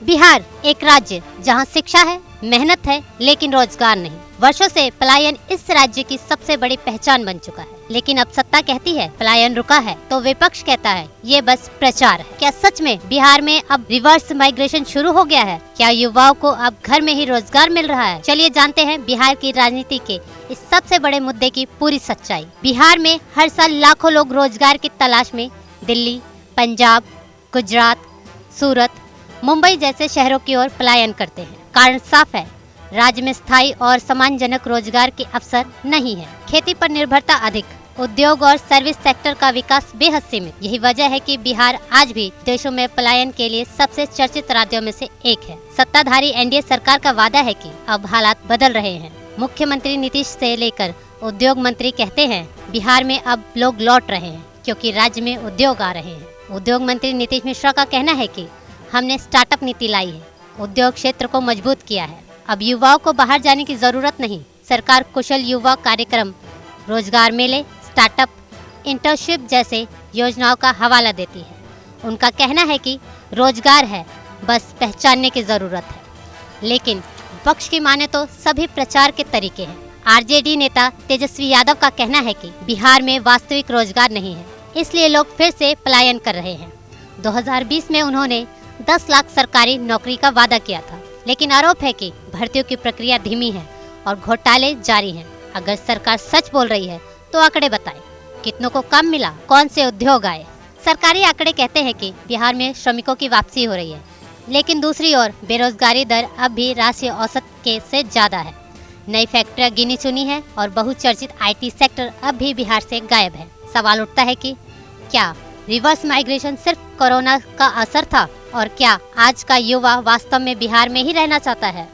बिहार एक राज्य जहां शिक्षा है, मेहनत है, लेकिन रोजगार नहीं। वर्षों से पलायन इस राज्य की सबसे बड़ी पहचान बन चुका है। लेकिन अब सत्ता कहती है पलायन रुका है, तो विपक्ष कहता है ये बस प्रचार है। क्या सच में बिहार में अब रिवर्स माइग्रेशन शुरू हो गया है? क्या युवाओं को अब घर में ही रोजगार मिल रहा है? चलिए जानते हैं बिहार की राजनीति के इस सबसे बड़े मुद्दे की पूरी सच्चाई। बिहार में हर साल लाखों लोग रोजगार की तलाश में दिल्ली, पंजाब, गुजरात, सूरत, मुंबई जैसे शहरों की ओर पलायन करते हैं। कारण साफ है, राज्य में स्थायी और सम्मानजनक रोजगार के अवसर नहीं है। खेती पर निर्भरता अधिक, उद्योग और सर्विस सेक्टर का विकास बेहद सीमित। यही वजह है कि बिहार आज भी देशों में पलायन के लिए सबसे चर्चित राज्यों में से एक है। सत्ताधारी एनडीए सरकार का वादा है कि अब हालात बदल रहे हैं। मुख्यमंत्री नीतीश से लेकर उद्योग मंत्री कहते हैं बिहार में अब लोग लौट रहे हैं क्योंकि राज्य में उद्योग आ रहे हैं। उद्योग मंत्री नीतीश मिश्रा का कहना है कि हमने स्टार्टअप नीति लाई है, उद्योग क्षेत्र को मजबूत किया है। अब युवाओं को बाहर जाने की जरूरत नहीं। सरकार कुशल युवा कार्यक्रम, रोजगार मेले, स्टार्टअप, इंटर्नशिप जैसे योजनाओं का हवाला देती है। उनका कहना है कि रोजगार है, बस पहचानने की जरूरत है। लेकिन विपक्ष की माने तो सभी प्रचार के तरीके हैं। आरजेडी नेता तेजस्वी यादव का कहना है कि बिहार में वास्तविक रोजगार नहीं है, इसलिए लोग फिर से पलायन कर रहे हैं। 2020 में उन्होंने 10 लाख सरकारी नौकरी का वादा किया था, लेकिन आरोप है कि भर्तियों की प्रक्रिया धीमी है और घोटाले जारी हैं। अगर सरकार सच बोल रही है तो आंकड़े बताएं, कितनों को काम मिला, कौन से उद्योग आए। सरकारी आंकड़े कहते हैं कि बिहार में श्रमिकों की वापसी हो रही है, लेकिन दूसरी ओर बेरोजगारी दर अब भी राष्ट्रीय औसत के से ज्यादा है। नई फैक्ट्रियां गिनी चुनी है और बहुचर्चित आईटी सेक्टर अब भी बिहार से गायब है। सवाल उठता है कि क्या रिवर्स माइग्रेशन सिर्फ कोरोना का असर था और क्या आज का युवा वास्तव में बिहार में ही रहना चाहता है?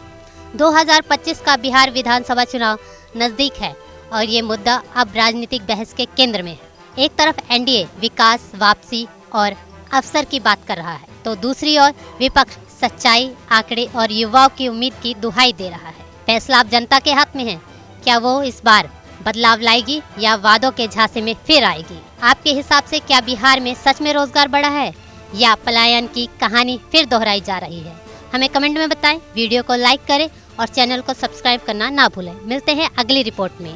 2025 का बिहार विधानसभा चुनाव नजदीक है और ये मुद्दा अब राजनीतिक बहस के केंद्र में है। एक तरफ एनडीए विकास, वापसी और अवसर की बात कर रहा है, तो दूसरी ओर विपक्ष सच्चाई, आंकड़े और युवाओं की उम्मीद की दुहाई दे रहा है। फैसला अब जनता के हाथ में है। क्या वो इस बार बदलाव लाएगी या वादों के झांसे में फिर आएगी? आपके हिसाब से क्या बिहार में सच में रोजगार बढ़ा है या पलायन की कहानी फिर दोहराई जा रही है? हमें कमेंट में बताएं। वीडियो को लाइक करें और चैनल को सब्सक्राइब करना ना भूलें। मिलते हैं अगली रिपोर्ट में।